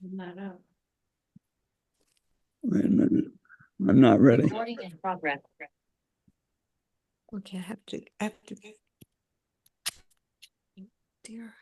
Not up. Wait a minute. I'm not ready. Recording in progress. Okay, I have to. Dear.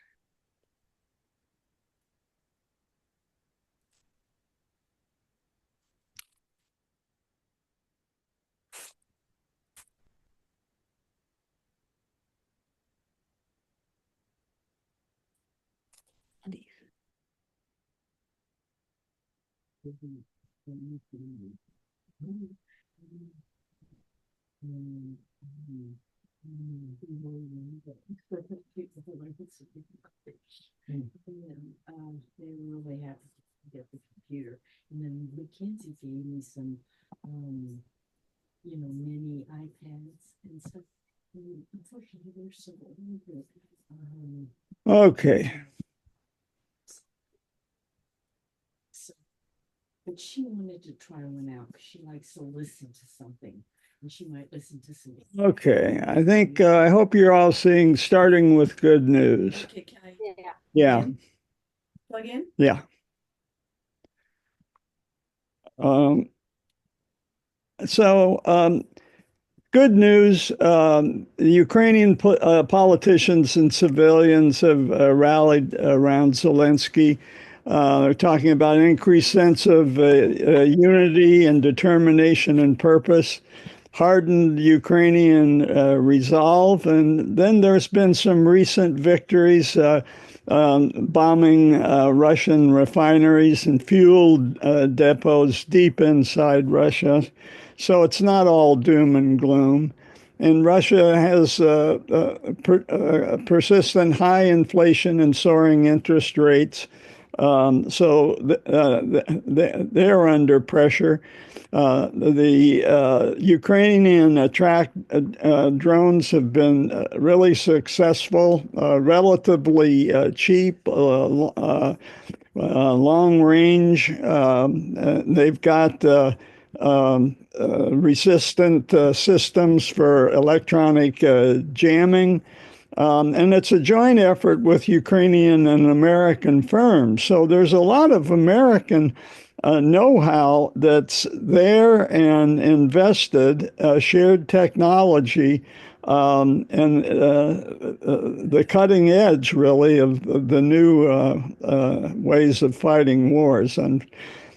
They really have to get the computer, and then Mackenzie gave me some, mini iPads and stuff. And unfortunately, they're so old. Okay. But she wanted to try one out because she likes to listen to something, and she might listen to some. Okay. I think, I hope you're all seeing, starting with good news. Okay, can I? Yeah. Plug in? Yeah. Good news. The Ukrainian politicians and civilians have rallied around Zelensky. They're talking about an increased sense of unity and determination and purpose, hardened Ukrainian resolve. And then there's been some recent victories, bombing Russian refineries and fuel depots deep inside Russia. So it's not all doom and gloom. And Russia has persistent high inflation and soaring interest rates. So they're under pressure. The Ukrainian drones have been really successful, relatively cheap, long range. They've got resistant systems for electronic jamming. And it's a joint effort with Ukrainian and American firms. So there's a lot of American know-how that's there and invested, shared technology, and the cutting edge, really, of the new ways of fighting wars. And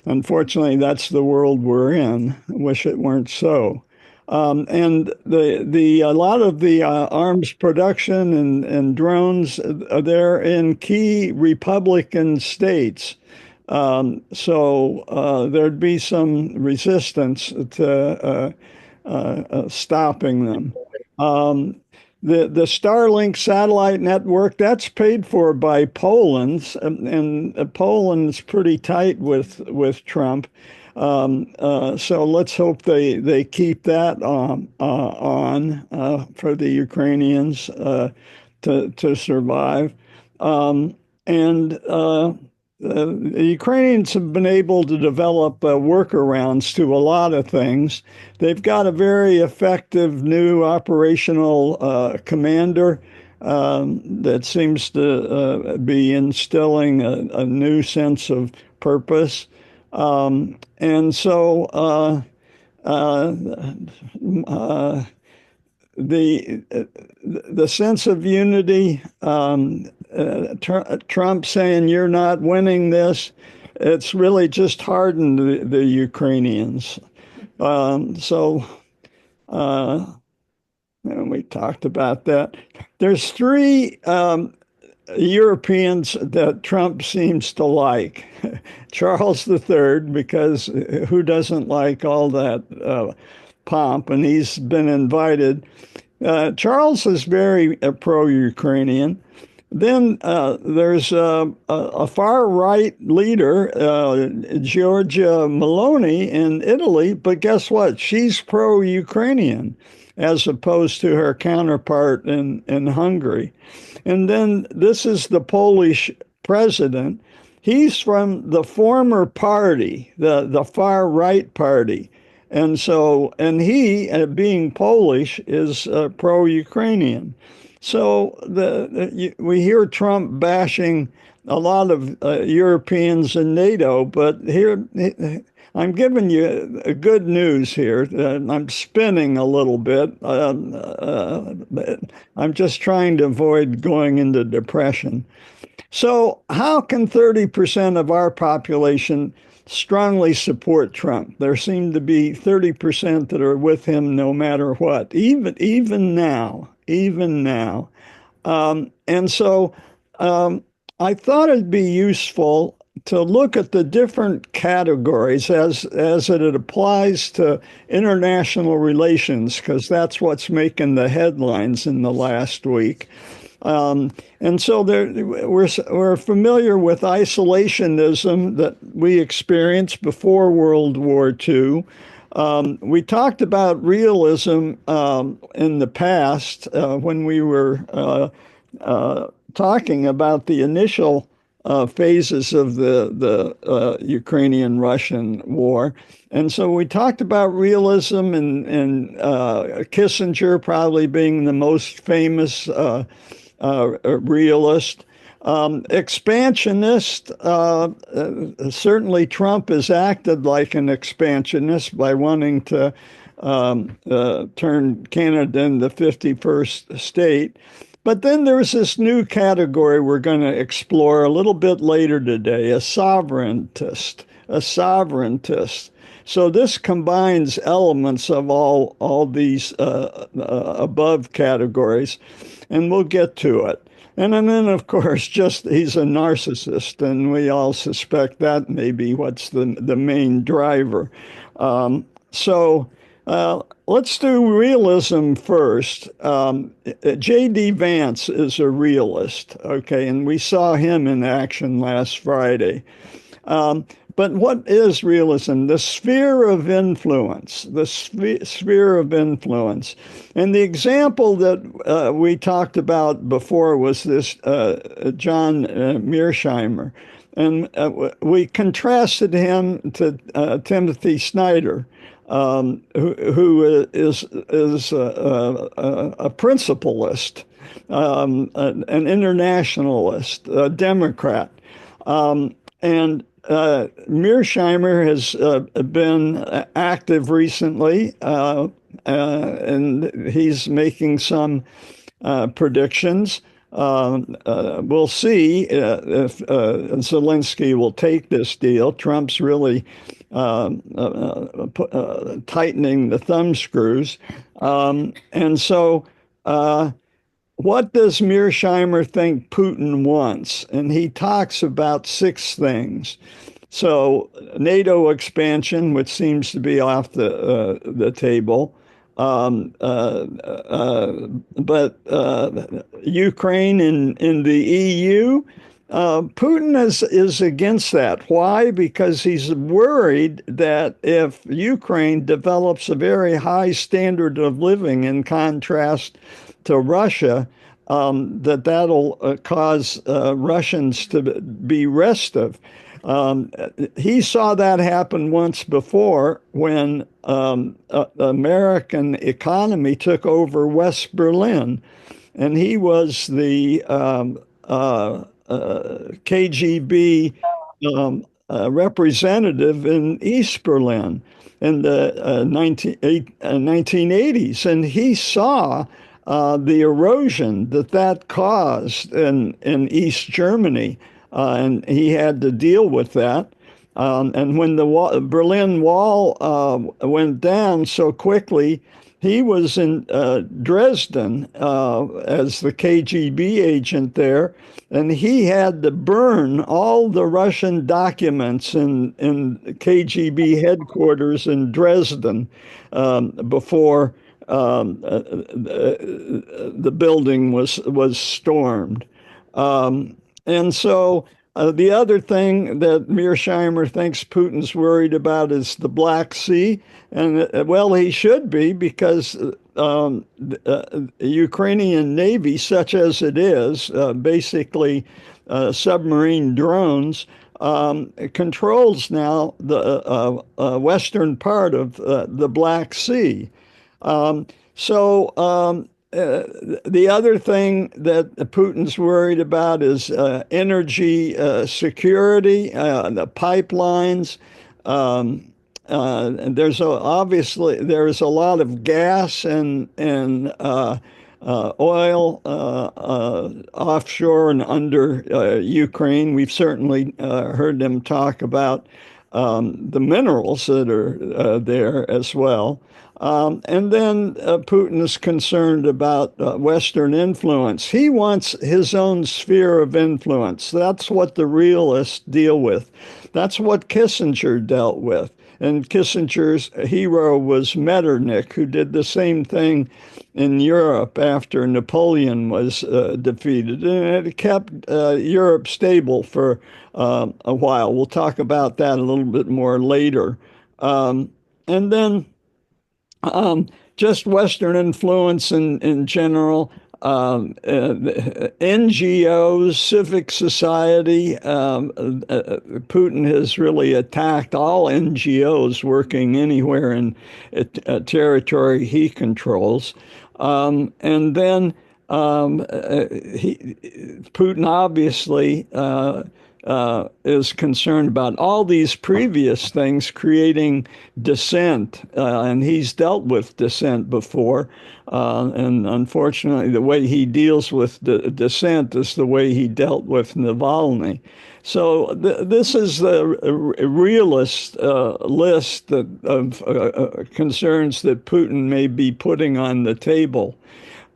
unfortunately, that's the world we're in. I wish it weren't so. And a lot of the arms production and drones, they're in key Republican states. So there'd be some resistance to stopping them. The Starlink satellite network, that's paid for by Poland, and Poland's pretty tight with Trump. So let's hope they keep that on for the Ukrainians to survive. The Ukrainians have been able to develop workarounds to a lot of things. They've got a very effective new operational commander that seems to be instilling a new sense of purpose. And so the sense of unity, Trump saying you're not winning this, it's really just hardened the Ukrainians. And we talked about that. There's three Europeans that Trump seems to like. Charles III, because who doesn't like all that pomp? And he's been invited. Charles is very pro-Ukrainian. Then there's a far-right leader, Giorgia Meloni in Italy, but guess what? She's pro-Ukrainian, as opposed to her counterpart in Hungary. And then this is the Polish president. He's from the former party, the far-right party. And so, and he, being Polish, is pro-Ukrainian. So we hear Trump bashing a lot of Europeans in NATO, but here I'm giving you good news here. I'm spinning a little bit. I'm just trying to avoid going into depression. So, how can 30% of our population strongly support Trump? There seem to be 30% that are with him no matter what, even now, even now. And so I thought it'd be useful to look at the different categories as it applies to international relations, because that's what's making the headlines in the last week. And so we're familiar with isolationism that we experienced before World War II. We talked about realism in the past when we were talking about the initial phases of the Ukrainian-Russian war. And so we talked about realism and Kissinger probably being the most famous realist. Expansionist, certainly Trump has acted like an expansionist by wanting to turn Canada into the 51st state. But then there's this new category we're going to explore a little bit later today, a sovereigntist, a sovereigntist. So this combines elements of all these above categories, and we'll get to it. And then, of course, just he's a narcissist, and we all suspect that may be what's the main driver. So let's do realism first. J.D. Vance is a realist, okay, and we saw him in action last Friday. But what is realism? The sphere of influence, the sphere of influence. And the example that we talked about before was this John Mearsheimer. And we contrasted him to Timothy Snyder, who is a principalist, an internationalist, a Democrat. And Mearsheimer has been active recently, and he's making some predictions. We'll see if Zelensky will take this deal. Trump's really tightening the thumb screws. And so what does Mearsheimer think Putin wants? And he talks about 6 things. So NATO expansion, which seems to be off the table, but Ukraine in the EU, Putin is against that. Why? Because he's worried that if Ukraine develops a very high standard of living in contrast to Russia, that'll cause Russians to be restive. He saw that happen once before when American economy took over West Berlin, and he was the KGB representative in East Berlin in the 1980s, and he saw the erosion that caused in East Germany, and he had to deal with that. And when the Berlin Wall went down so quickly, he was in Dresden as the KGB agent there, and he had to burn all the Russian documents in KGB headquarters in Dresden before the building was stormed. And so the other thing that Mearsheimer thinks Putin's worried about is the Black Sea. And well, he should be, because the Ukrainian Navy, such as it is, basically submarine drones, controls now the western part of the Black Sea. So the other thing that Putin's worried about is energy security, the pipelines. And obviously there's a lot of gas and oil offshore and under Ukraine. We've certainly heard them talk about the minerals that are there as well. And then Putin is concerned about Western influence. He wants his own sphere of influence. That's what the realists deal with. That's what Kissinger dealt with. And Kissinger's hero was Metternich, who did the same thing in Europe after Napoleon was defeated. And it kept Europe stable for a while. We'll talk about that a little bit more later. And then just Western influence in general, NGOs, civic society. Putin has really attacked all NGOs working anywhere in territory he controls. And then Putin obviously is concerned about all these previous things creating dissent, and he's dealt with dissent before. And unfortunately, the way he deals with the dissent is the way he dealt with Navalny. So this is the realist list of concerns that Putin may be putting on the table.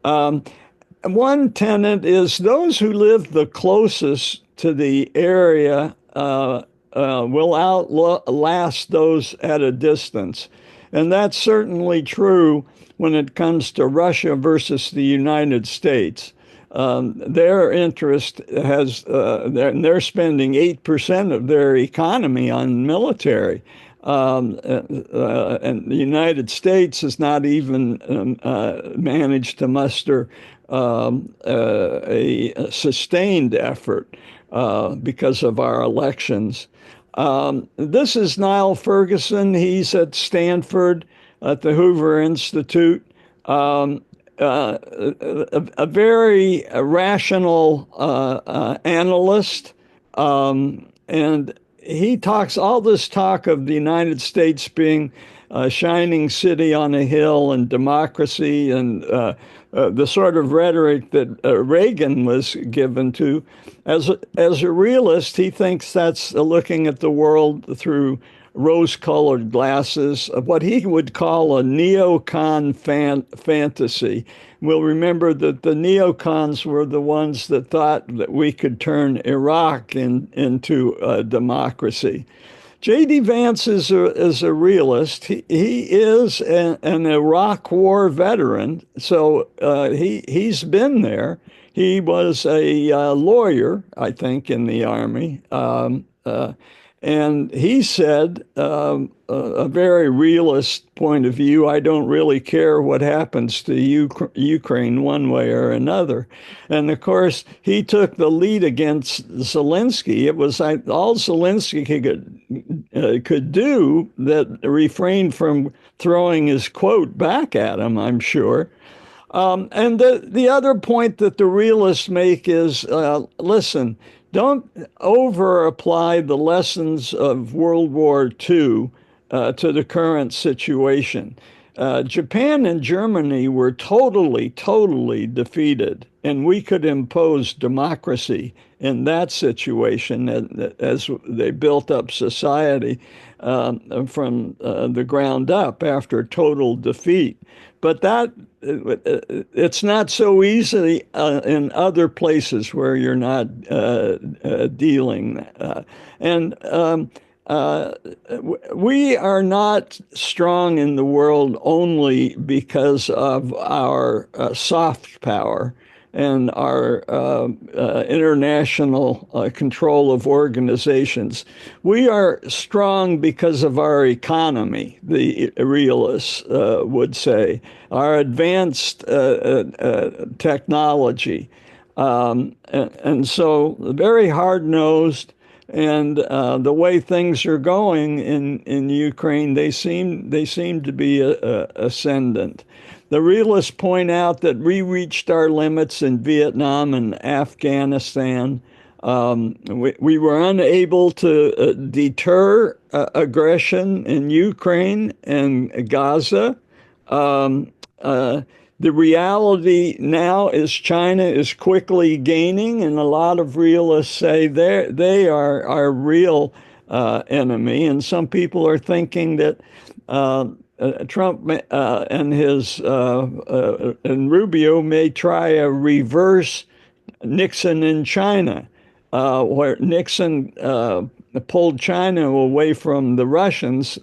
One tenet is those who live the closest to the area will outlast those at a distance. And that's certainly true when it comes to Russia versus the United States. Their interest they're spending 8% of their economy on military. And the United States has not even managed to muster a sustained effort because of our elections. This is Niall Ferguson. He's at Stanford at the Hoover Institute. A very rational analyst. And he talks all this talk of the United States being a shining city on a hill and democracy and the sort of rhetoric that Reagan was given to. As a realist, he thinks that's looking at the world through rose-colored glasses, of what he would call a neocon fantasy. We'll remember that the neocons were the ones that thought that we could turn Iraq into a democracy. J.D. Vance is a realist. He is an Iraq War veteran, so he's been there. He was a lawyer, I think, in the Army. And he said, a very realist point of view, I don't really care what happens to Ukraine one way or another. And of course, he took the lead against Zelensky. It was all Zelensky could do that refrained from throwing his quote back at him, I'm sure. And the other point that the realists make is, listen, don't over-apply the lessons of World War II to the current situation. Japan and Germany were totally defeated, and we could impose democracy in that situation as they built up society from the ground up after total defeat. But it's not so easy in other places where you're not dealing. We are not strong in the world only because of our soft power and our international control of organizations. We are strong because of our economy, the realists would say, our advanced technology. And so very hard-nosed, and the way things are going in Ukraine, they seem to be ascendant. the realists point out that we reached our limits in Vietnam and Afghanistan. We were unable to deter aggression in Ukraine and Gaza. Um, the reality now is China is quickly gaining, and a lot of realists say they are our real enemy. And some people are thinking that Trump and Rubio may try a reverse Nixon in China, where Nixon pulled China away from the Russians.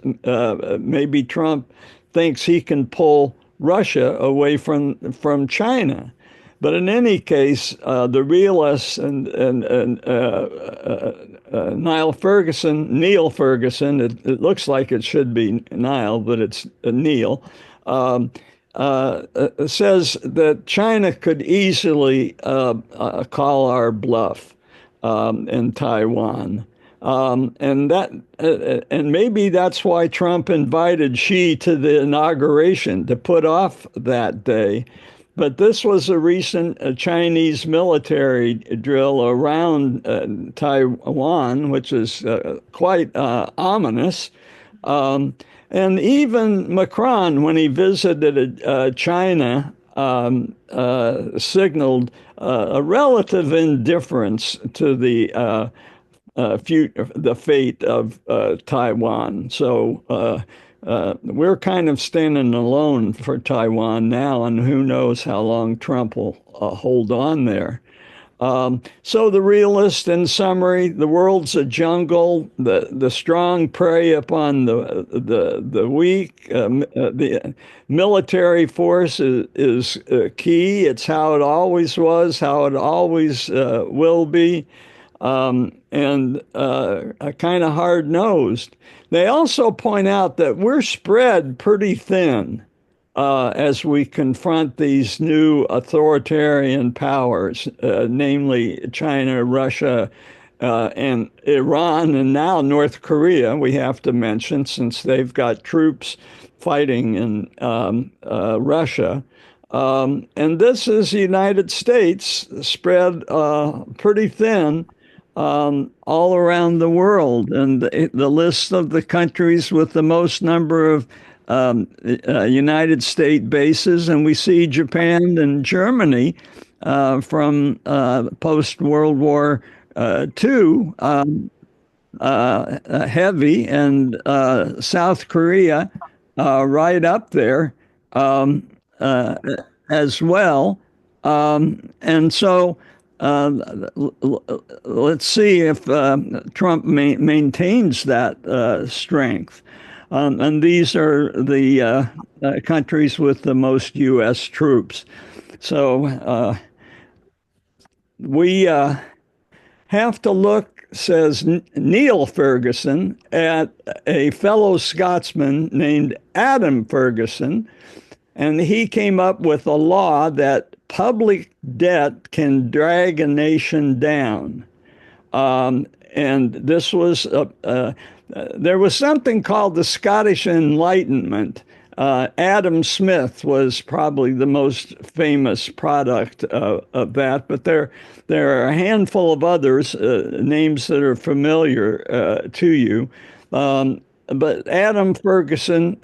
Maybe Trump thinks he can pull Russia away from China. But in any case, the realists and Neil Ferguson, it looks like it should be Niall, but it's Neil, says that China could easily call our bluff in Taiwan. And maybe that's why Trump invited Xi to the inauguration to put off that day. But this was a recent Chinese military drill around Taiwan, which is quite ominous. And even Macron, when he visited China, signaled a relative indifference to the fate of Taiwan. So we're kind of standing alone for Taiwan now, and who knows how long Trump will hold on there. So the realist, in summary, the world's a jungle. The strong prey upon the weak. The military force is key. It's how it always was, how it always will be, and kind of hard-nosed. They also point out that we're spread pretty thin as we confront these new authoritarian powers, namely China, Russia, and Iran, and now North Korea, we have to mention, since they've got troops fighting in Russia. And this is the United States spread pretty thin all around the world. And the list of the countries with the most number of United States bases, and we see Japan and Germany from post-World War II heavy, and South Korea right up there as well. And so let's see if Trump maintains that strength. And these are the countries with the most U.S. troops. So we have to look, says Neil Ferguson, at a fellow Scotsman named Adam Ferguson, and he came up with a law that public debt can drag a nation down. And this was there was something called the Scottish Enlightenment. Adam Smith was probably the most famous product of that, but there are a handful of others, names that are familiar to you. But Adam Ferguson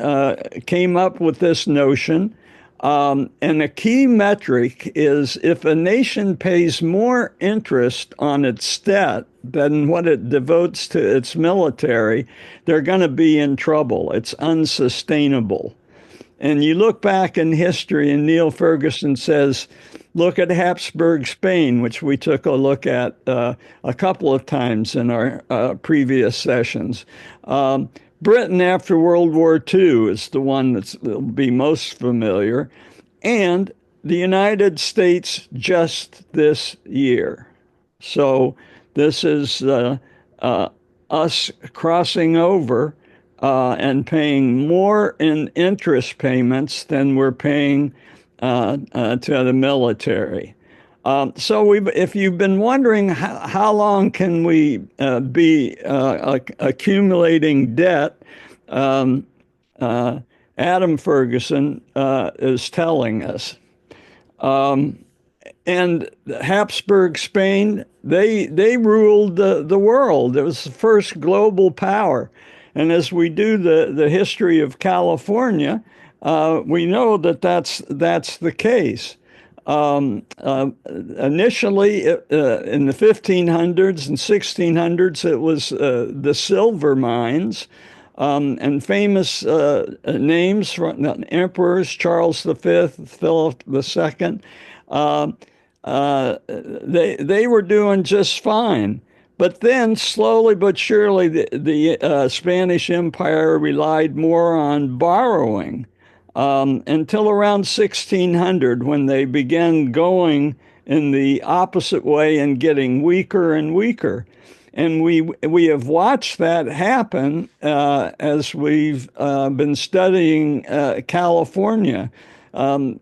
came up with this notion. And a key metric is if a nation pays more interest on its debt than what it devotes to its military, they're going to be in trouble. It's unsustainable. And you look back in history, and Neil Ferguson says, look at Habsburg Spain, which we took a look at a couple of times in our previous sessions. Britain after World War II is the one that'll be most familiar, and the United States just this year. So this is us crossing over and paying more in interest payments than we're paying to the military. So if you've been wondering how long can we be accumulating debt, Adam Ferguson is telling us. And Habsburg Spain, they ruled the world. It was the first global power. And as we do the history of California, we know that that's the case. Initially, in the 1500s and 1600s, it was the silver mines. And famous names from emperors, Charles V, Philip II, they were doing just fine. But then, slowly but surely, the Spanish Empire relied more on borrowing until around 1600, when they began going in the opposite way and getting weaker and weaker. And we have watched that happen as we've been studying California. And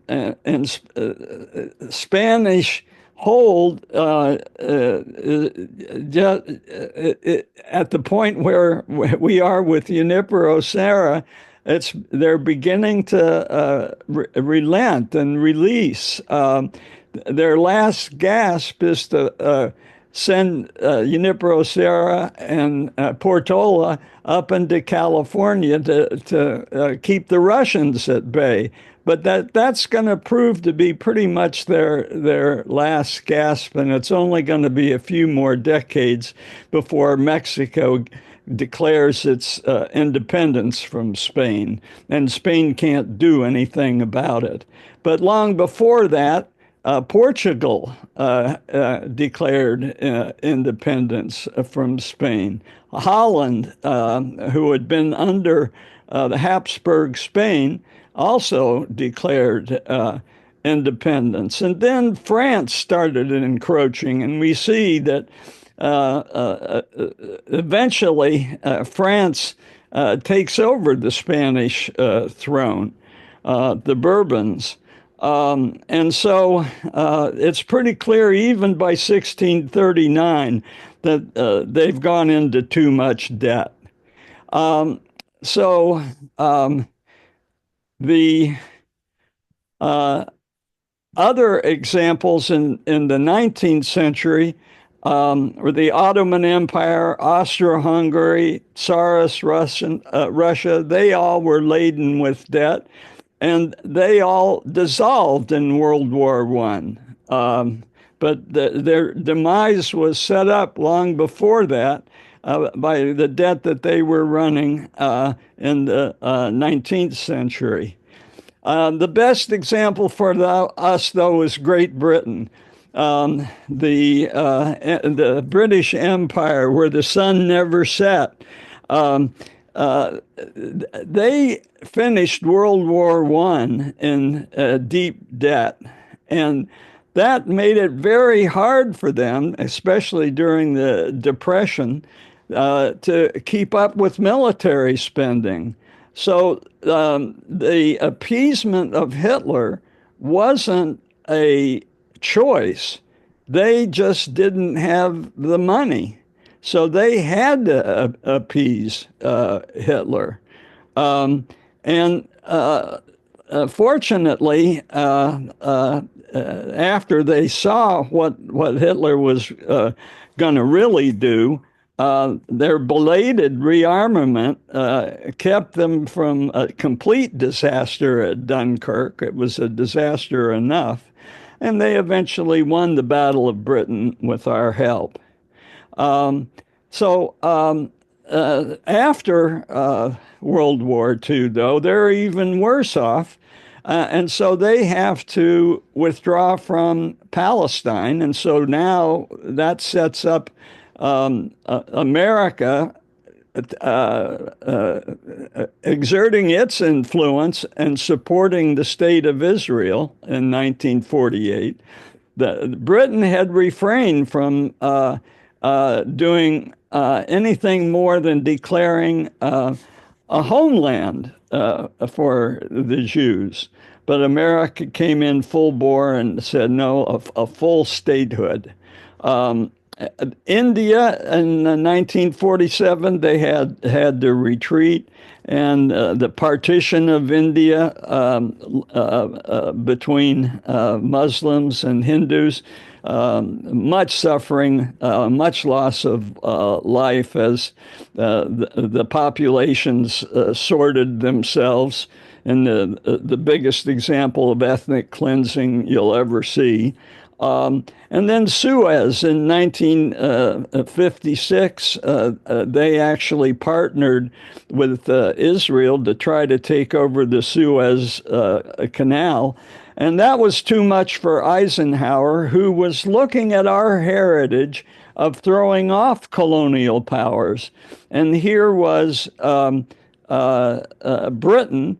Spanish hold at the point where we are with Junipero Serra, they're beginning to relent and release. Their last gasp is to send Junipero Serra and Portola up into California to keep the Russians at bay. But that's going to prove to be pretty much their last gasp, and it's only going to be a few more decades before Mexico declares its independence from Spain, and Spain can't do anything about it. But long before that, Portugal declared independence from Spain. Holland, who had been under the Habsburg Spain, also declared independence. And then France started encroaching, and we see that eventually France takes over the Spanish throne, the Bourbons. And so it's pretty clear, even by 1639, that they've gone into too much debt. The other examples in the 19th century were the Ottoman Empire, Austro-Hungary, Tsarist Russia. They all were laden with debt, and they all dissolved in World War I. But their demise was set up long before that by the debt that they were running in the 19th century. The best example for us, though, is Great Britain. The British Empire, where the sun never set. They finished World War I in deep debt, and that made it very hard for them, especially during the Depression, to keep up with military spending. So the appeasement of Hitler wasn't a choice. They just didn't have the money. So they had to appease Hitler. Fortunately, after they saw what Hitler was going to really do, their belated rearmament kept them from a complete disaster at Dunkirk. It was a disaster enough. And they eventually won the Battle of Britain with our help. After World War II, though, they're even worse off. And so they have to withdraw from Palestine. And so now that sets up America exerting its influence and supporting the State of Israel in 1948. Britain had refrained from doing anything more than declaring a homeland for the Jews. But America came in full bore and said, no, a full statehood. India in 1947, they had to retreat, and the partition of India between Muslims and Hindus, much suffering, much loss of life as the populations sorted themselves, and the biggest example of ethnic cleansing you'll ever see. And then Suez in 1956, they actually partnered with Israel to try to take over the Suez Canal. And that was too much for Eisenhower, who was looking at our heritage of throwing off colonial powers. And here was Britain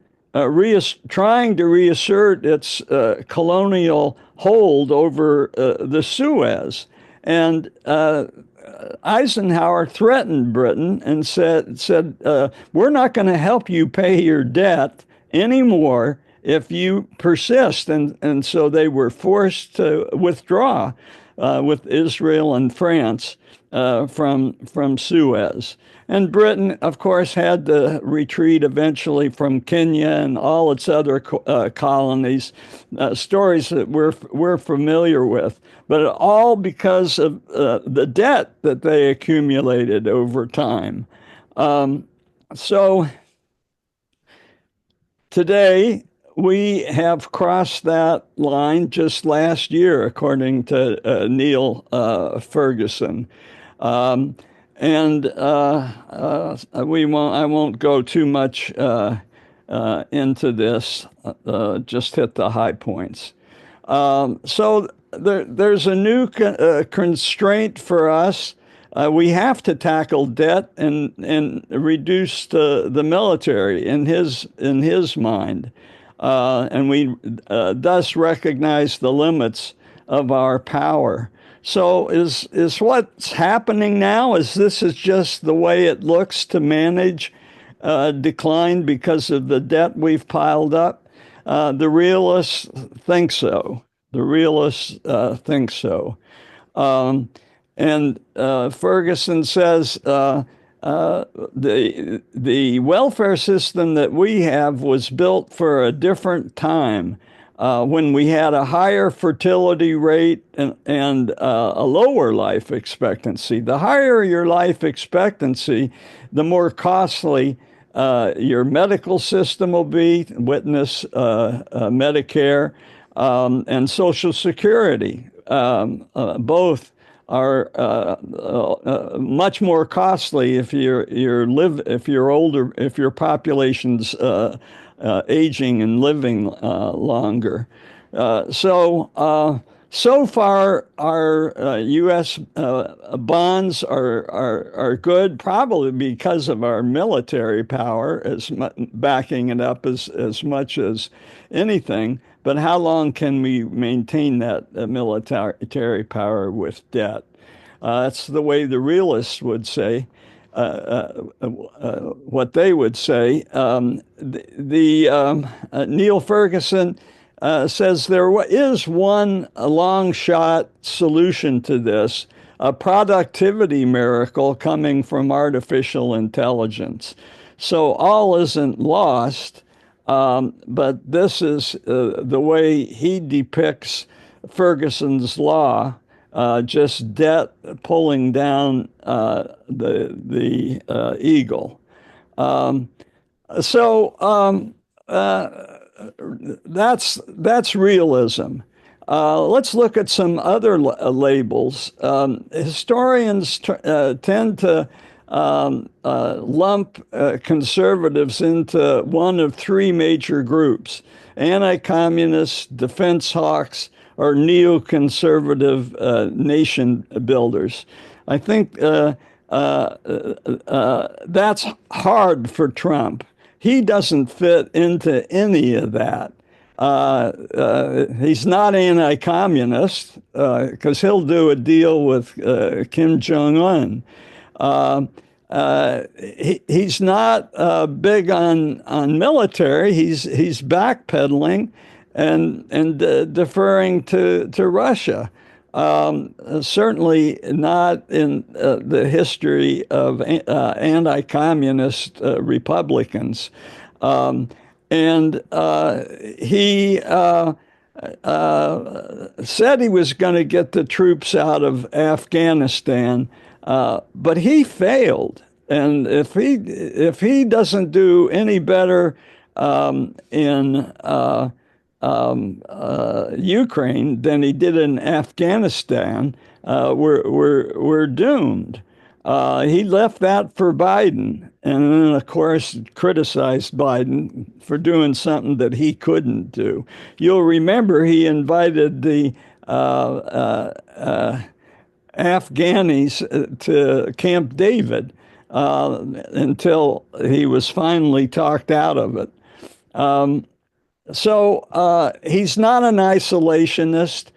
trying to reassert its colonial hold over the Suez. And Eisenhower threatened Britain and said we're not going to help you pay your debt anymore if you persist. And so they were forced to withdraw with Israel and France from Suez. And Britain, of course, had to retreat eventually from Kenya and all its other colonies, stories that we're familiar with, but all because of the debt that they accumulated over time. So today, we have crossed that line just last year, according to Neil Ferguson. And I won't go too much into this, just hit the high points. So there's a new constraint for us. We have to tackle debt and reduce the military in his mind. And we thus recognize the limits of our power. So is what's happening now, this is just the way it looks to manage decline because of the debt we've piled up? The realists think so. The realists think so. And Ferguson says the welfare system that we have was built for a different time, when we had a higher fertility rate and a lower life expectancy. The higher your life expectancy, the more costly your medical system will be, witness Medicare and Social Security. Both are much more costly if you're older, if your population's aging and living longer. So far, our U.S. bonds are good, probably because of our military power, backing it up as much as anything. But how long can we maintain that military power with debt? That's the way the realists would say. What they would say. Neil Ferguson says there is one long shot solution to this, a productivity miracle coming from artificial intelligence. So all isn't lost, but this is the way he depicts Ferguson's law. Just debt pulling down the eagle. That's realism. Let's look at some other labels. Historians tend to lump conservatives into one of three major groups: anti-communists, defense hawks, or neoconservative nation builders. I think that's hard for Trump. He doesn't fit into any of that. He's not anti-communist because he'll do a deal with Kim Jong-un. He's not big on military. He's backpedaling and deferring to Russia. certainly not in the history of anti-communist Republicans. Um, and he said he was going to get the troops out of Afghanistan, but he failed. And if he doesn't do any better in Ukraine than he did in Afghanistan, we're doomed. He left that for Biden, and then, of course, criticized Biden for doing something that he couldn't do. You'll remember he invited the Afghanis to Camp David until he was finally talked out of it. So he's not an isolationist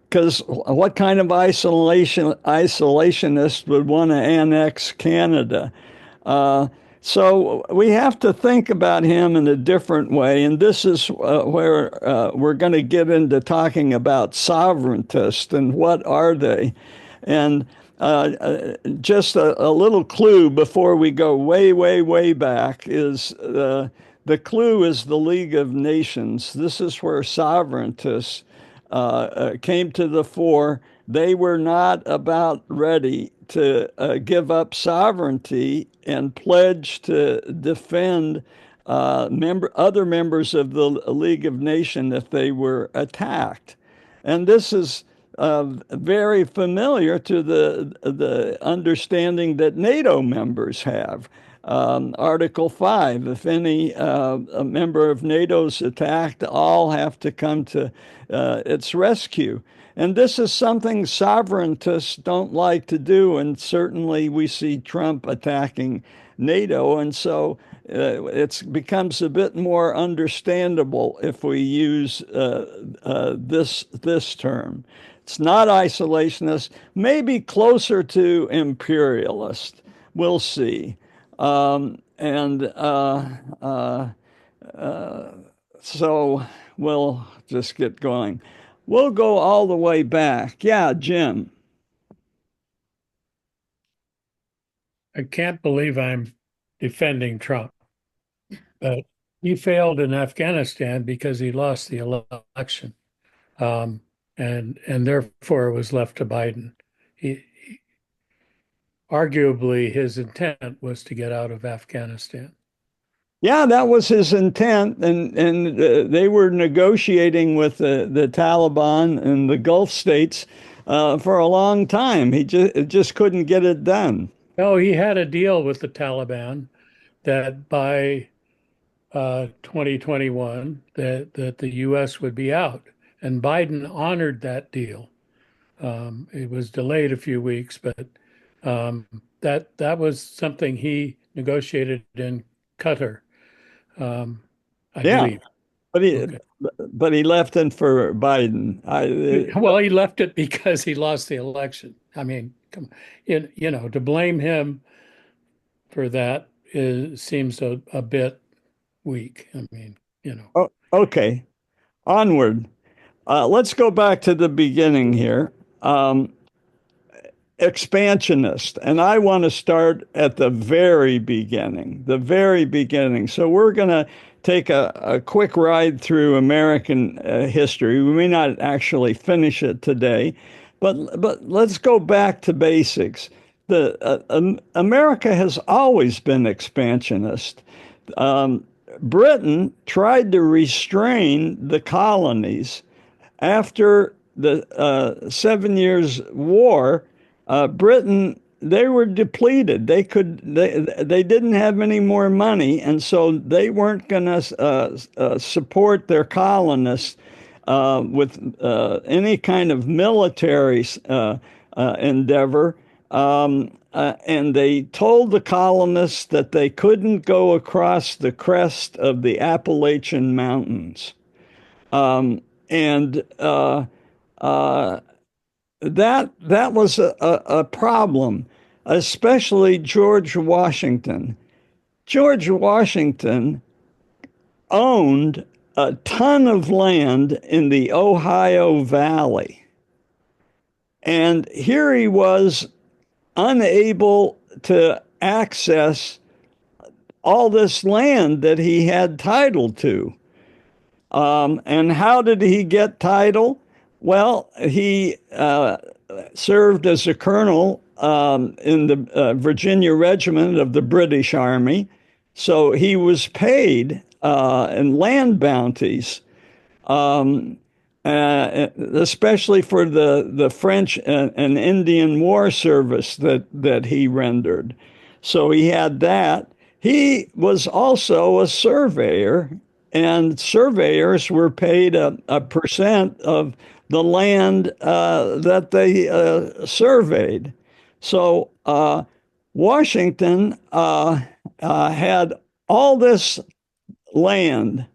because what kind of isolationist would want to annex Canada? So we have to think about him in a different way, and this is where we're going to get into talking about sovereigntists and what are they. And just a little clue before we go way, way, way back is the clue is the League of Nations. This is where sovereigntists came to the fore. They were not about ready to give up sovereignty and pledge to defend other members of the League of Nations if they were attacked. And this is very familiar to the understanding that NATO members have. Article 5, if any a member of NATO's attacked, all have to come to its rescue. And this is something sovereigntists don't like to do. And certainly we see Trump attacking NATO. And so it becomes a bit more understandable if we use this term. It's not isolationist, maybe closer to imperialist. We'll see. So we'll just get going. We'll go all the way back. Yeah, Jim. I can't believe I'm defending Trump, but he failed in Afghanistan because he lost the election, and therefore it was left to Biden. Arguably, his intent was to get out of Afghanistan. Yeah, that was his intent, and they were negotiating with the Taliban and the Gulf states for a long time. He just couldn't get it done. No, he had a deal with the Taliban that by 2021 that the U.S. would be out, and Biden honored that deal. It was delayed a few weeks, but that was something he negotiated in Qatar. I believe. But he left it for Biden. Well, he left it because he lost the election. I mean, come on. To blame him for that seems a bit weak. I mean, Oh, okay, onward. Let's go back to the beginning here. Expansionist, and I want to start at the very beginning, So we're going to take a quick ride through American history. We may not actually finish it today, but let's go back to basics. America has always been expansionist. Britain tried to restrain the colonies after the 7 Years' War. Britain, they were depleted. They didn't have any more money, and so they weren't going to support their colonists with any kind of military endeavor. And they told the colonists that they couldn't go across the crest of the Appalachian Mountains. That was a problem, especially George Washington. George Washington owned a ton of land in the Ohio Valley. And here he was unable to access all this land that he had title to. And how did he get title? Well, he served as a colonel in the Virginia Regiment of the British Army. So he was paid in land bounties, um, especially for the French and Indian War service that he rendered. So he had that. He was also a surveyor, and surveyors were paid a percent of the land that they surveyed. So Washington had all this land,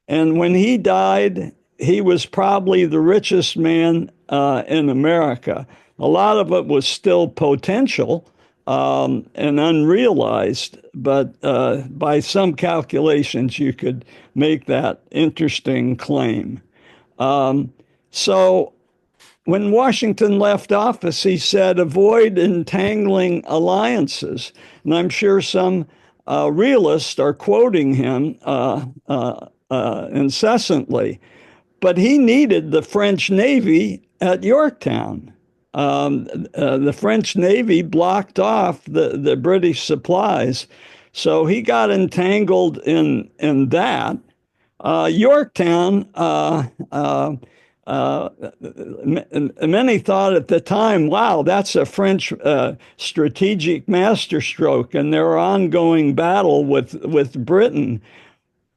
and when he died, he was probably the richest man in America. A lot of it was still potential and unrealized, but by some calculations, you could make that interesting claim. So when Washington left office, he said, avoid entangling alliances. And I'm sure some realists are quoting him incessantly. But he needed the French Navy at Yorktown. The French Navy blocked off the British supplies. So he got entangled in that. Yorktown, many thought at the time, wow, that's a French strategic masterstroke in their ongoing battle with Britain.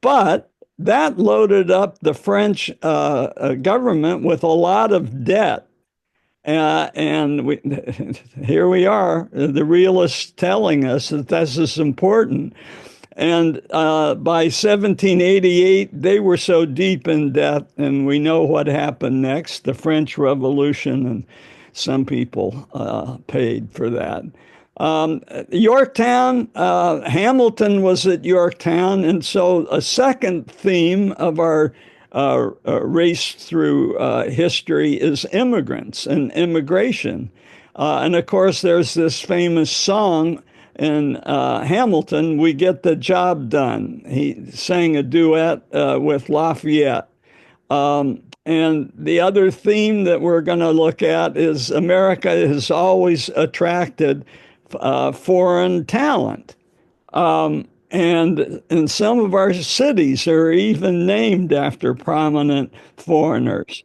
But that loaded up the French government with a lot of debt. Here we are, the realists telling us that this is important. And by 1788, they were so deep in debt, and we know what happened next, the French Revolution, and some people paid for that. Yorktown, Hamilton was at Yorktown, and so a second theme of our race through history is immigrants and immigration. And of course, there's this famous song in Hamilton, "We Get the Job Done." He sang a duet with Lafayette. And the other theme that we're going to look at is America has always attracted foreign talent. And some of our cities are even named after prominent foreigners.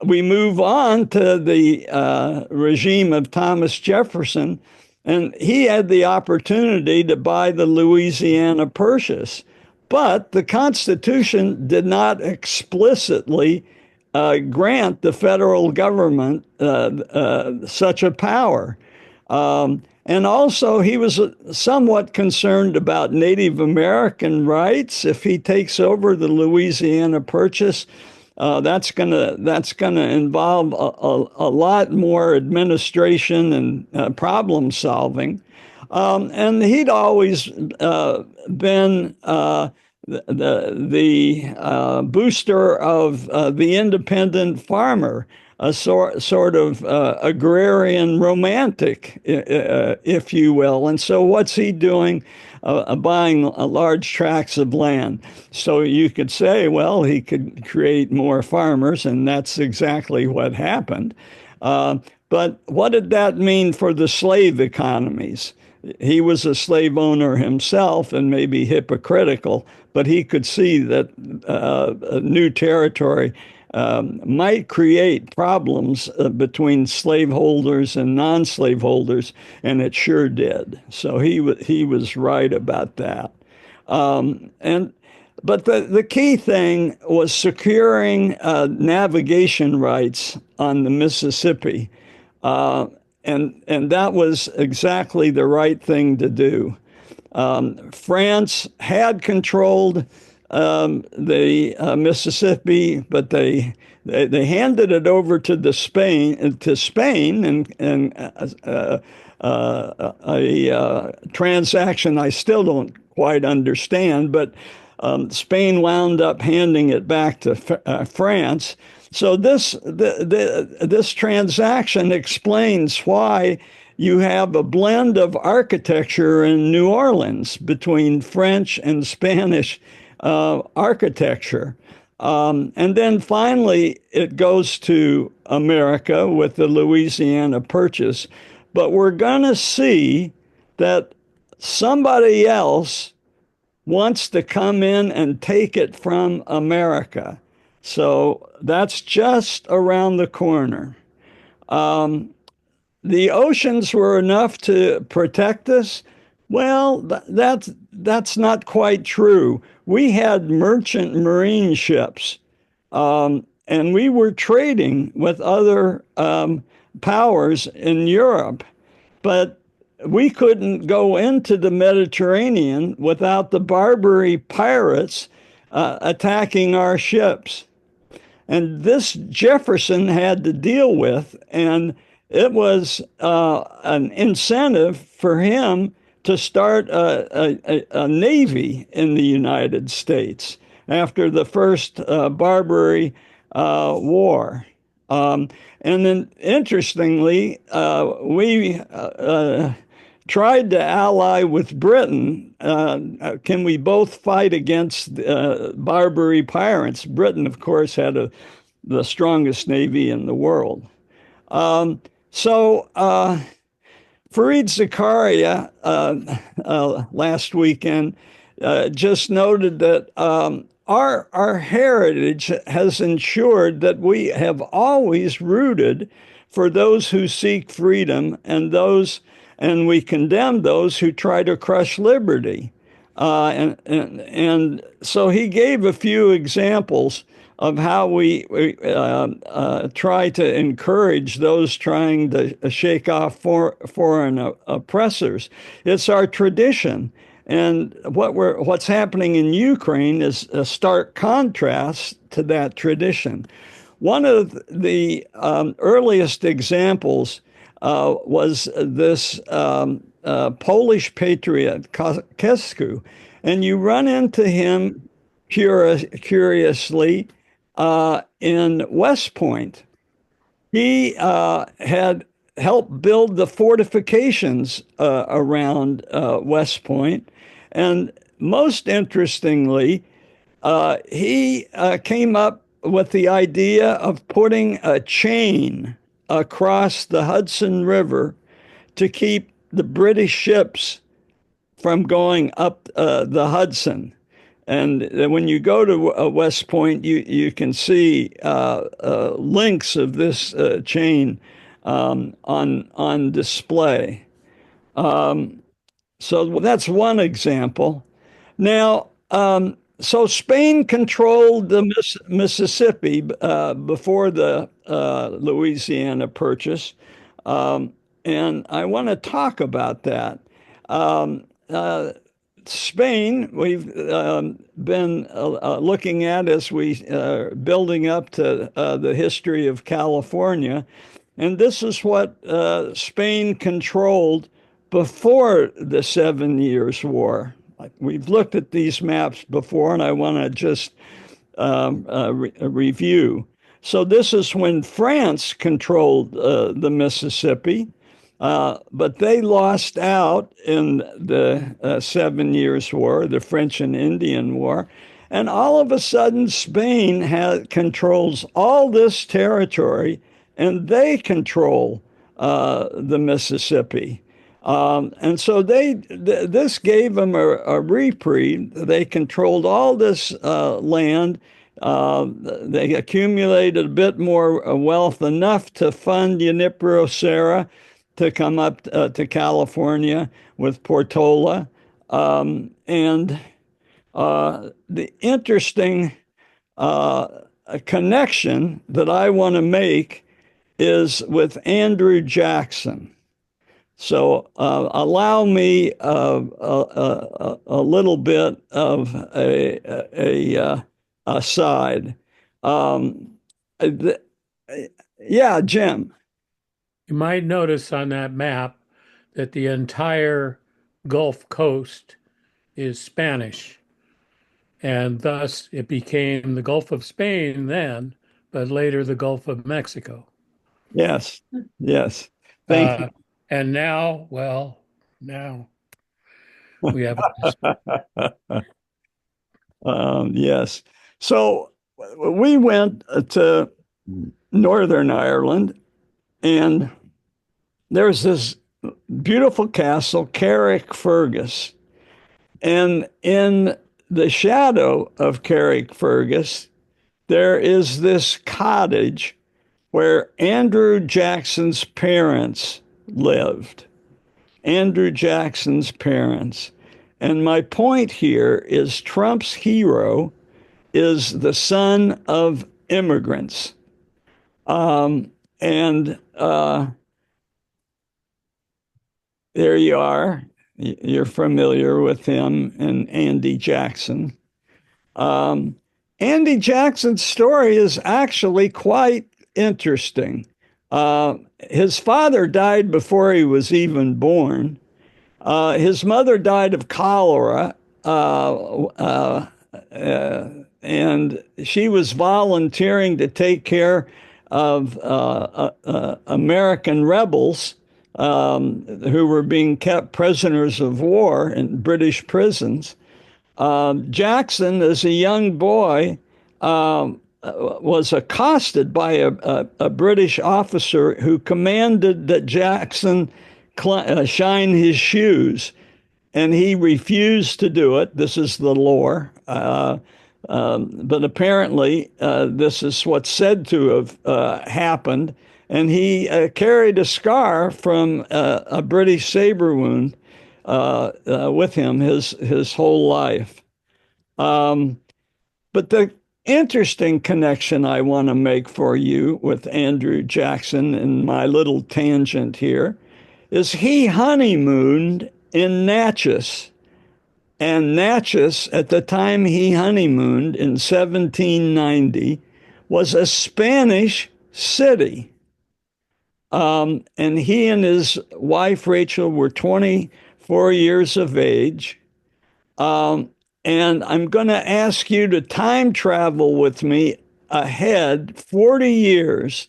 We move on to the regime of Thomas Jefferson, and he had the opportunity to buy the Louisiana Purchase. But the Constitution did not explicitly grant the federal government such a power. And also, he was somewhat concerned about Native American rights. If he takes over the Louisiana Purchase, that's gonna involve a lot more administration and problem solving. And he'd always been the booster of the independent farmer, a sort of agrarian romantic, if you will. And so what's he doing? Buying large tracts of land. So you could say, well, he could create more farmers, and that's exactly what happened. But what did that mean for the slave economies? He was a slave owner himself and maybe hypocritical, but he could see that a new territory might create problems between slaveholders and non-slaveholders, and it sure did. So he was right about that. But the key thing was securing navigation rights on the Mississippi. And that was exactly the right thing to do. France had controlled the Mississippi, but they handed it over to Spain, and a transaction I still don't quite understand, but Spain wound up handing it back to France. So this transaction explains why you have a blend of architecture in New Orleans between French and Spanish architecture. And then finally, it goes to America with the Louisiana Purchase. But we're going to see that somebody else wants to come in and take it from America. So that's just around the corner. The oceans were enough to protect us. Well, that's not quite true. We had merchant marine ships, and we were trading with other powers in Europe, but we couldn't go into the Mediterranean without the Barbary pirates attacking our ships. And this Jefferson had to deal with, and it was an incentive for him to start a navy in the United States after the first Barbary War. And then, interestingly, we tried to ally with Britain. Can we both fight against Barbary pirates? Britain, of course, had the strongest navy in the world. So Fareed Zakaria last weekend just noted that our heritage has ensured that we have always rooted for those who seek freedom and we condemn those who try to crush liberty. And so he gave a few examples of how we try to encourage those trying to shake off foreign oppressors. It's our tradition. And what's happening in Ukraine is a stark contrast to that tradition. One of the earliest examples was this Polish patriot, Kesku, and you run into him curiously in West Point. He had helped build the fortifications around West Point, and most interestingly, he came up with the idea of putting a chain across the Hudson River to keep the British ships from going up the Hudson. And when you go to West Point, you can see links of this chain on display. So that's one example. Now, so Spain controlled the Mississippi before the Louisiana Purchase, and I want to talk about that. Spain, we've been looking at as we building up to the history of California, and this is what Spain controlled before the 7 Years' War. We've looked at these maps before, and I want to just review. So this is when France controlled the Mississippi, but they lost out in the 7 Years' War, the French and Indian War, and all of a sudden Spain controls all this territory, and they control the Mississippi. And so this gave them a reprieve. They controlled all this land. They accumulated a bit more wealth, enough to fund Junipero Serra to come up to California with Portola. And the interesting connection that I want to make is with Andrew Jackson. So allow me a little bit of a aside. Yeah, Jim. You might notice on that map that the entire Gulf Coast is Spanish. and thus it became the Gulf of Spain then, but later the Gulf of Mexico. Yes. Yes. Thank you. And now, well, now we have a dispute. Yes. So we went to Northern Ireland, and there's this beautiful castle, Carrickfergus. And in the shadow of Carrickfergus, there is this cottage where Andrew Jackson's parents lived. Andrew Jackson's parents. And my point here is Trump's hero is the son of immigrants. And there you are. You're familiar with him and Andy Jackson. Andy Jackson's story is actually quite interesting. His father died before he was even born. His mother died of cholera, and she was volunteering to take care of American rebels who were being kept prisoners of war in British prisons. Jackson, as a young boy, was accosted by a British officer who commanded that Jackson shine his shoes, and he refused to do it. This is the lore. But apparently, this is what's said to have happened. And he carried a scar from a British saber wound with him his whole life. But the interesting connection I want to make for you with Andrew Jackson and my little tangent here is he honeymooned in Natchez. And Natchez, at the time he honeymooned in 1790, was a Spanish city. And he and his wife, Rachel, were 24 years of age. And I'm going to ask you to time travel with me ahead 40 years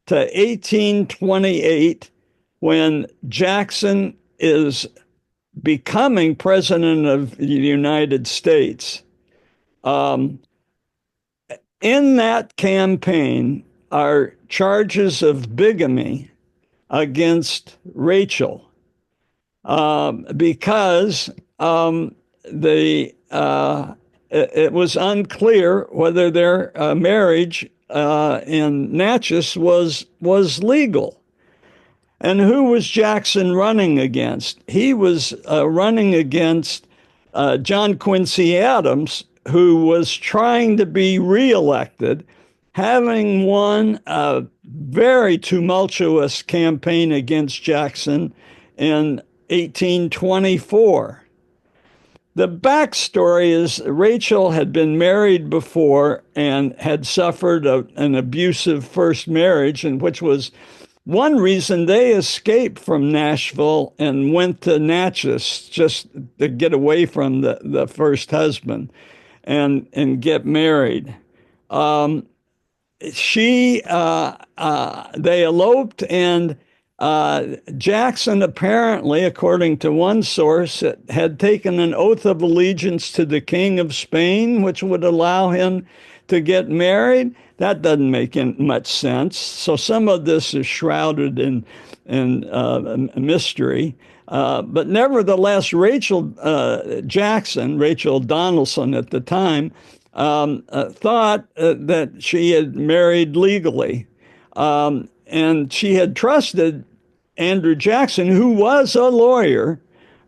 to 1828, when Jackson is becoming president of the United States. In that campaign are charges of bigamy against Rachel because it was unclear whether their marriage in Natchez was legal. And who was Jackson running against? He was running against John Quincy Adams, who was trying to be reelected, having won a very tumultuous campaign against Jackson in 1824. The backstory is Rachel had been married before and had suffered an abusive first marriage, and which was one reason they escaped from Nashville and went to Natchez just to get away from the first husband and get married. They eloped, and Jackson apparently, according to one source, had taken an oath of allegiance to the King of Spain, which would allow him to get married. That doesn't make much sense. So some of this is shrouded in mystery. But nevertheless, Rachel Donaldson at the time, thought that she had married legally. And she had trusted Andrew Jackson, who was a lawyer,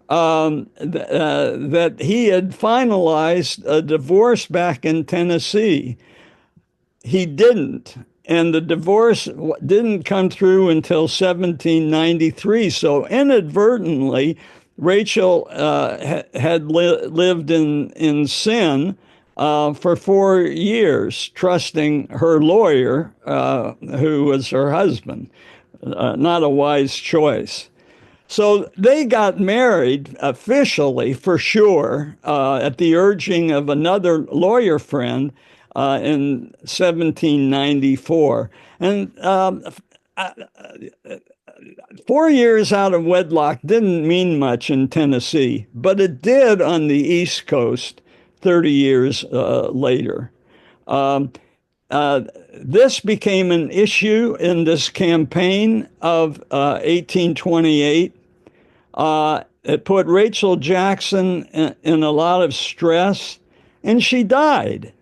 that he had finalized a divorce back in Tennessee. He didn't. And the divorce didn't come through until 1793. So inadvertently, Rachel had lived in sin for 4 years, trusting her lawyer, who was her husband. Not a wise choice. So they got married officially, for sure, at the urging of another lawyer friend in 1794. And 4 years out of wedlock didn't mean much in Tennessee, but it did on the East Coast 30 years later. Um, this became an issue in this campaign of 1828. It put Rachel Jackson in a lot of stress, and she died.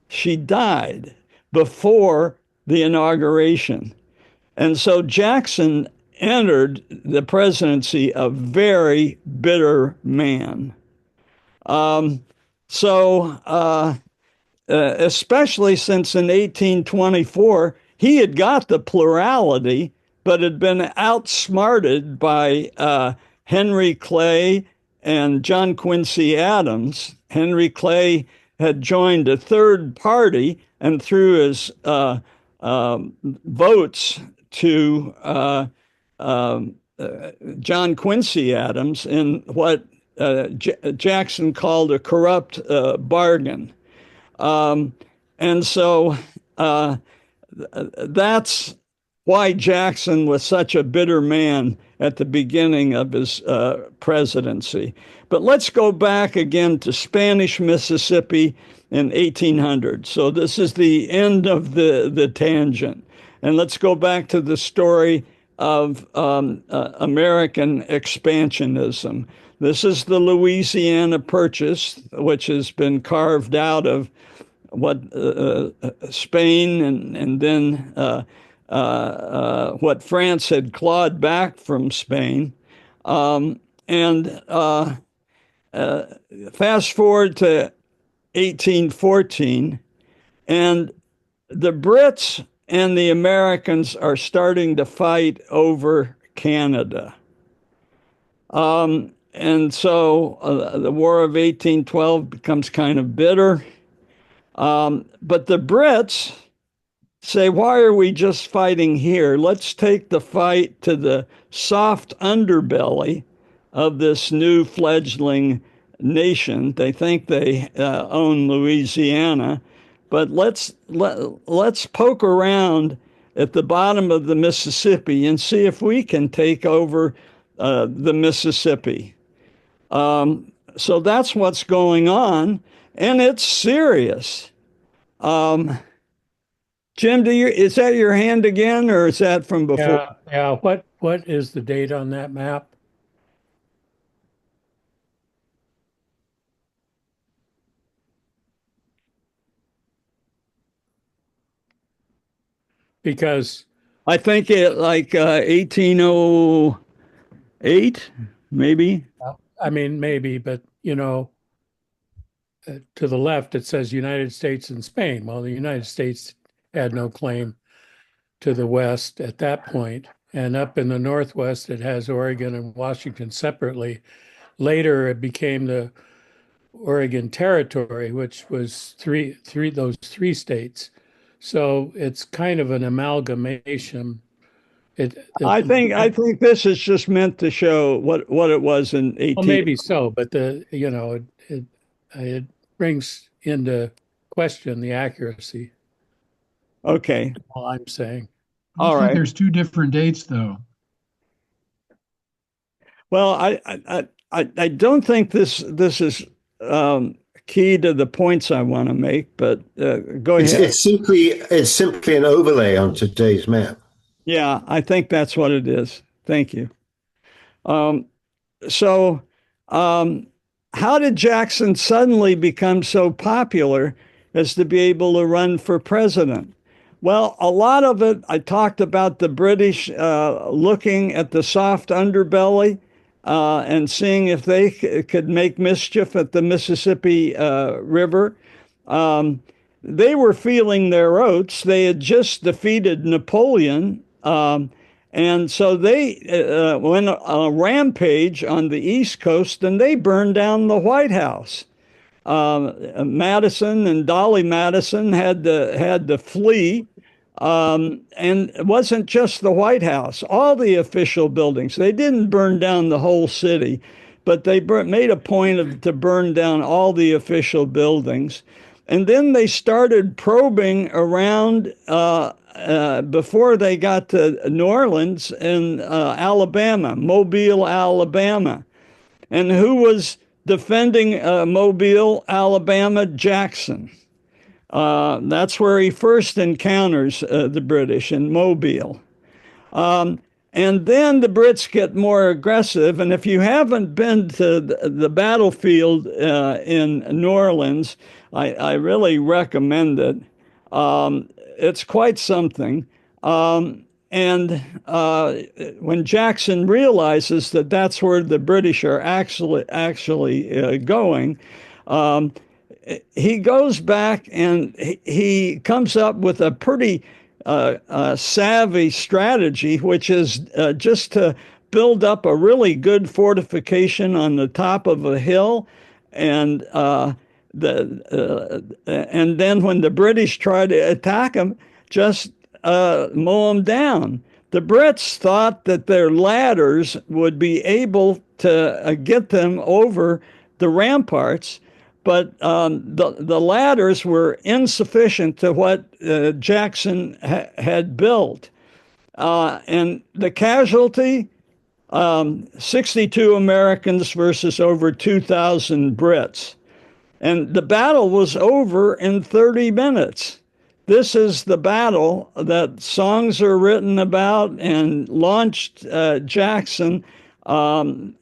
She died before the inauguration. And so Jackson entered the presidency a very bitter man. Um, so, especially since in 1824, he had got the plurality, but had been outsmarted by Henry Clay and John Quincy Adams. Henry Clay had joined a third party, and through his votes to John Quincy Adams in what Jackson called a corrupt bargain. And so that's why Jackson was such a bitter man at the beginning of his presidency. But let's go back again to Spanish Mississippi in 1800. So this is the end of the tangent. And let's go back to the story of American expansionism. This is the Louisiana Purchase, which has been carved out of what Spain and then what France had clawed back from Spain. And fast forward to 1814, and the Brits and the Americans are starting to fight over Canada. And so the War of 1812 becomes kind of bitter. But the Brits say, why are we just fighting here? Let's take the fight to the soft underbelly of this new fledgling nation. They think they own Louisiana, but let's poke around at the bottom of the Mississippi and see if we can take over the Mississippi. So that's what's going on, and it's serious. Jim, is that your hand again, or is that from before? Yeah. What is the date on that map? Because I think it like 1808, maybe. I mean, maybe, but to the left it says United States and Spain. Well, the United States had no claim to the West at that point, and up in the Northwest it has Oregon and Washington separately. Later, it became the Oregon Territory, which was those three states. So it's kind of an amalgamation. I think this is just meant to show what it was in 18. Well, maybe so, but it brings into question the accuracy. Okay. All I'm saying. All right. There's two different dates, though. Well, I don't think this is key to the points I want to make, but go ahead. It's simply an overlay on today's map. Yeah, I think that's what it is. Thank you. So, how did Jackson suddenly become so popular as to be able to run for president? Well, a lot of it, I talked about the British looking at the soft underbelly and seeing if they could make mischief at the Mississippi River. They were feeling their oats. They had just defeated Napoleon. And so they went on a rampage on the East Coast, and they burned down the White House. Madison and Dolly Madison had to flee. And it wasn't just the White House, all the official buildings. They didn't burn down the whole city, but they made a point to burn down all the official buildings. And then they started probing around before they got to New Orleans in Alabama, Mobile, Alabama. And who was defending Mobile, Alabama? Jackson. That's where he first encounters the British in Mobile. And then the Brits get more aggressive. And if you haven't been to the battlefield in New Orleans, I really recommend it. It's quite something. And when Jackson realizes that that's where the British are actually going, he goes back and he comes up with a pretty savvy strategy, which is just to build up a really good fortification on the top of a hill, and and then when the British try to attack him, just mow them down. The Brits thought that their ladders would be able to get them over the ramparts, but the ladders were insufficient to what Jackson had built. And the casualty, 62 Americans versus over 2,000 Brits. And the battle was over in 30 minutes. This is the battle that songs are written about and launched Jackson arguably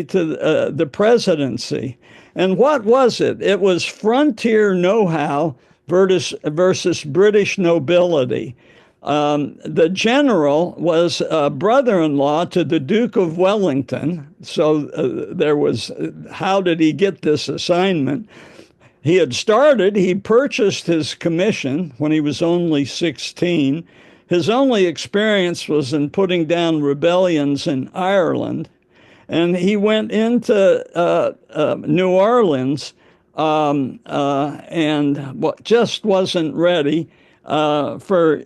to the presidency. And what was it? It was frontier know-how versus British nobility. The general was a brother-in-law to the Duke of Wellington. So there was, how did he get this assignment? He purchased his commission when he was only 16. His only experience was in putting down rebellions in Ireland. And he went into New Orleans and just wasn't ready for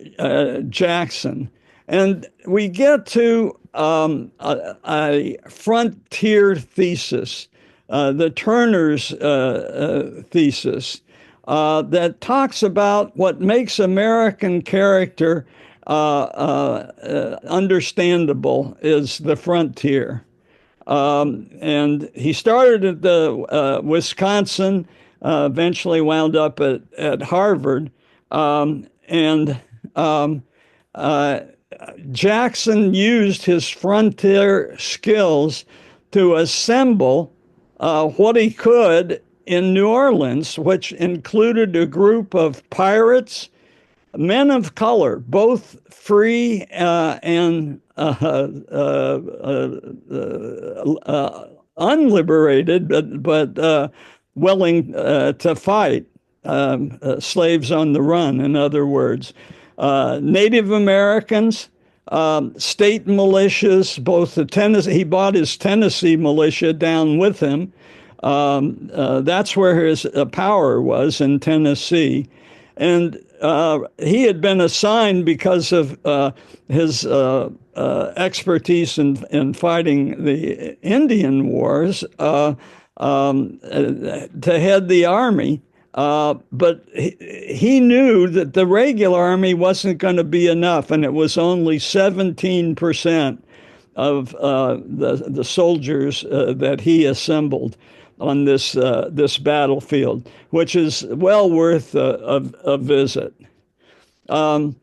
Jackson. And we get to a frontier thesis, the Turner's thesis, that talks about what makes American character understandable is the frontier. And he started at the Wisconsin, eventually wound up at Harvard. Jackson used his frontier skills to assemble what he could in New Orleans, which included a group of pirates, men of color, both free and unliberated, but willing to fight, slaves on the run, in other words. Native Americans, state militias, both the Tennessee, he bought his Tennessee militia down with him. That's where his power was, in Tennessee. And he had been assigned because of his expertise in fighting the Indian Wars to head the army. But he knew that the regular army wasn't going to be enough, and it was only 17% of the soldiers that he assembled on this battlefield, which is well worth a visit. So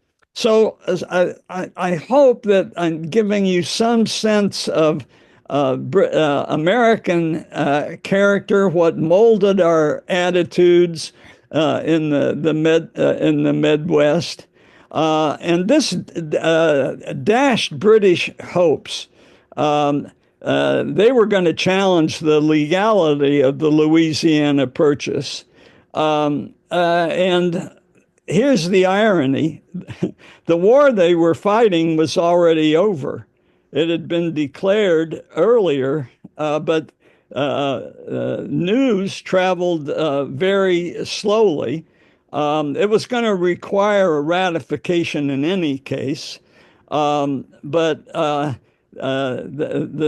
I hope that I'm giving you some sense of American character, what molded our attitudes in the Midwest, and this dashed British hopes. They were going to challenge the legality of the Louisiana Purchase. And here's the irony. The war they were fighting was already over. It had been declared earlier, but news traveled very slowly. It was going to require a ratification in any case, but the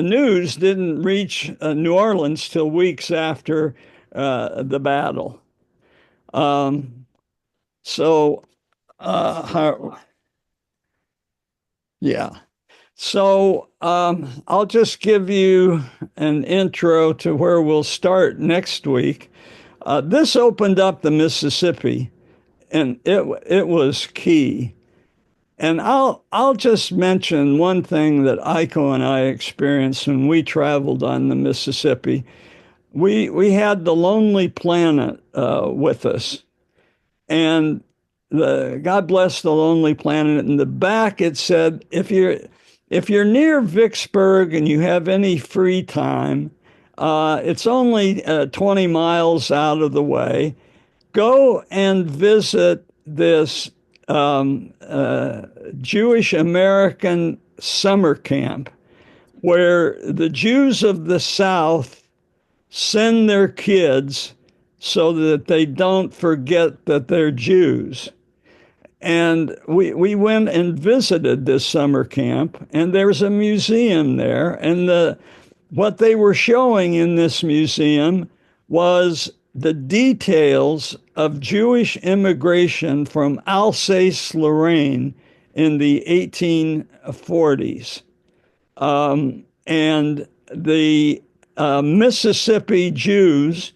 news didn't reach New Orleans till weeks after the battle. So, yeah. So I'll just give you an intro to where we'll start next week. This opened up the Mississippi, and it was key. And I'll just mention one thing that Iko and I experienced when we traveled on the Mississippi. We had the Lonely Planet with us, and God bless the Lonely Planet. In the back, it said, if you're near Vicksburg and you have any free time, it's only 20 miles out of the way. Go and visit this Jewish American summer camp where the Jews of the South send their kids so that they don't forget that they're Jews. And we went and visited this summer camp, and there's a museum there. And what they were showing in this museum was the details of Jewish immigration from Alsace-Lorraine in the 1840s. And the Mississippi Jews,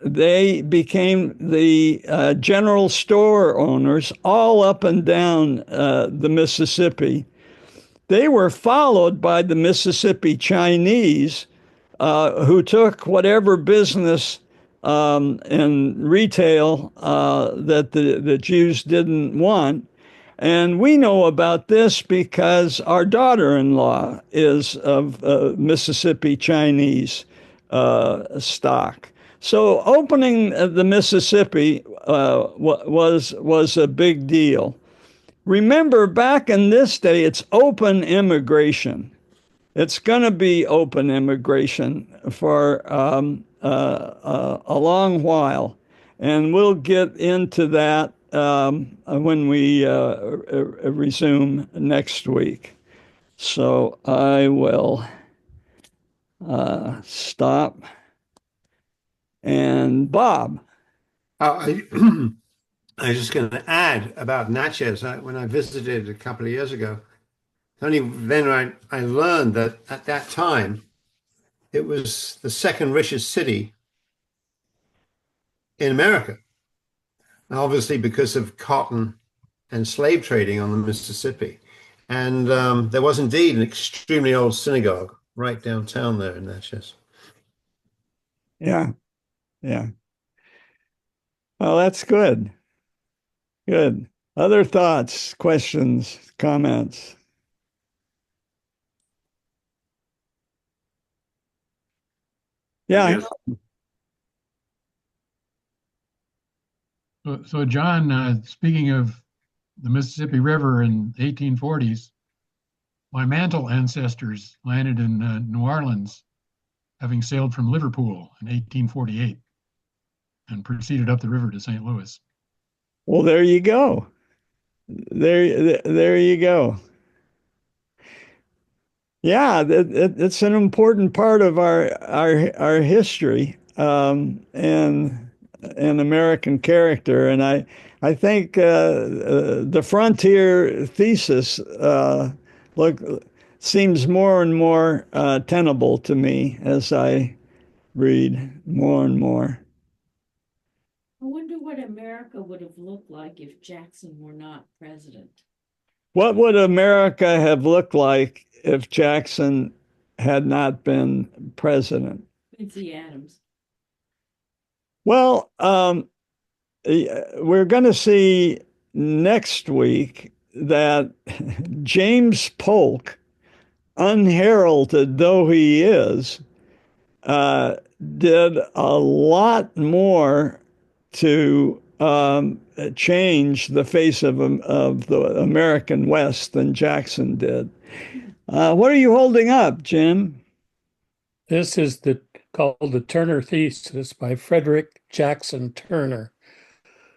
they became the general store owners all up and down the Mississippi. They were followed by the Mississippi Chinese, who took whatever business in retail that the Jews didn't want. And we know about this because our daughter-in-law is of Mississippi Chinese stock. So opening the Mississippi was a big deal. Remember, back in this day, it's open immigration. It's going to be open immigration for a long while. And we'll get into that when we resume next week. So I will stop. And Bob. I was just going to add about Natchez. When I visited a couple of years ago, only then I learned that at that time, it was the second richest city in America. Now, obviously, because of cotton and slave trading on the Mississippi. And there was indeed an extremely old synagogue right downtown there in Natchez. Yeah. Yeah. Well, that's good. Good. Other thoughts, questions, comments? Yeah. So John, speaking of the Mississippi River in 1840s, my Mantle ancestors landed in New Orleans, having sailed from Liverpool in 1848 and proceeded up the river to St. Louis. Well, there you go. There you go. Yeah, it's an important part of our history and American character, and I think the frontier thesis seems more and more tenable to me as I read more and more. I wonder what America would have looked like if Jackson were not president. What would America have looked like if Jackson had not been president? Quincy Adams. Well, we're going to see next week that James Polk, unheralded though he is, did a lot more to change the face of the American West than Jackson did. What are you holding up, Jim? This is called the Turner Thesis by Frederick Jackson Turner,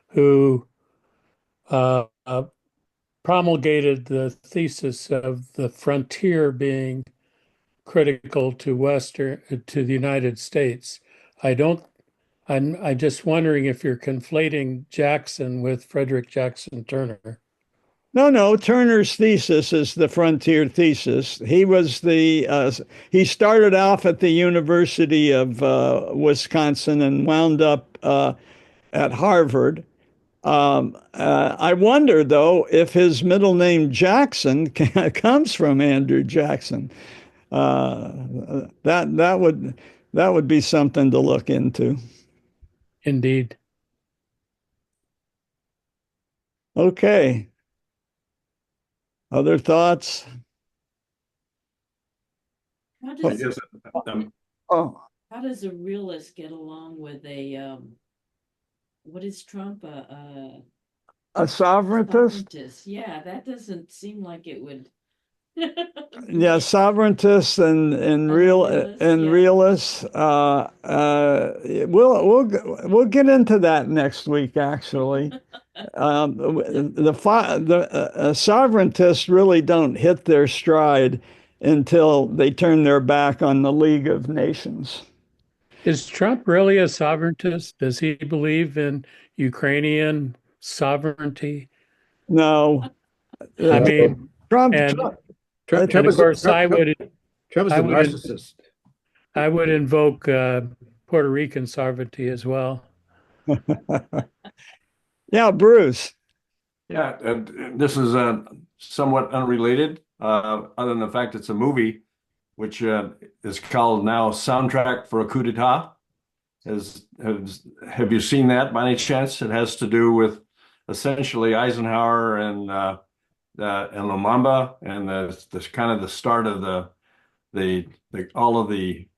who promulgated the thesis of the frontier being critical to the United States. I'm just wondering if you're conflating Jackson with Frederick Jackson Turner. No. Turner's thesis is the frontier thesis. He started off at the University of Wisconsin and wound up at Harvard. I wonder, though, if his middle name Jackson comes from Andrew Jackson. That would be something to look into. Indeed. Okay. Other thoughts? How I does, guess, Oh, how does a realist get along with what is Trump, a sovereigntist? sovereigntist? Yeah, that doesn't seem like it would. Yeah, sovereigntists and realists. We'll get into that next week. Actually, the sovereigntists really don't hit their stride until they turn their back on the League of Nations. Is Trump really a sovereigntist? Does he believe in Ukrainian sovereignty? No, I mean, Trump. and Trump of is course, Trump is I a would narcissist. I would invoke Puerto Rican sovereignty as well. Yeah, Bruce. Yeah, and this is somewhat unrelated, other than the fact it's a movie, which is called now "Soundtrack for a Coup d'Etat." Have you seen that by any chance? It has to do with essentially Eisenhower and Lumumba, and the kind of the start of the all of the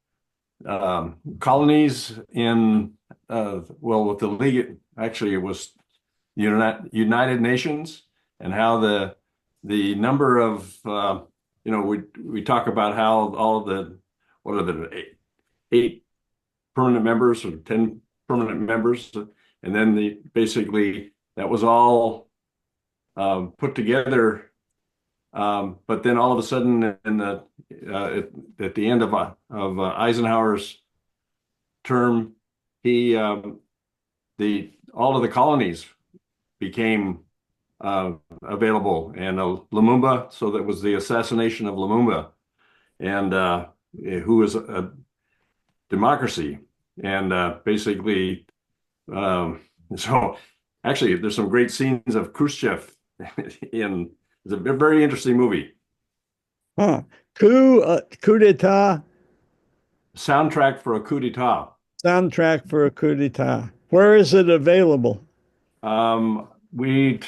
colonies in with the League. Actually, it was United Nations, and how the number of we talk about how all of the what are the eight permanent members or 10 permanent members, and then basically that was all put together. But then all of a sudden, at the end of Eisenhower's term, he all of the colonies became available, and Lumumba. So that was the assassination of Lumumba, and who was a democracy, and basically, so actually, there's some great scenes of Khrushchev in. It's a very interesting movie. Huh. Coup d'etat. Soundtrack for a Coup d'Etat. Soundtrack for a coup d'etat. Where is it available? We,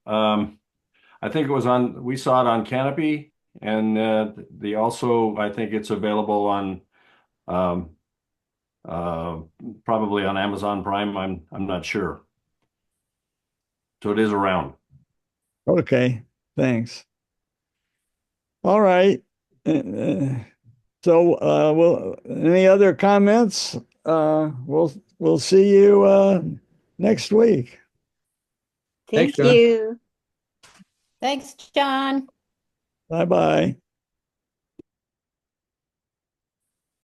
I think it was on. We saw it on Canopy, and I think it's available on, probably on Amazon Prime. I'm not sure. So it is around. Okay, thanks. All right. Any other comments? We'll see you next week. Thank Thanks, John. you. Thanks, John. Bye-bye.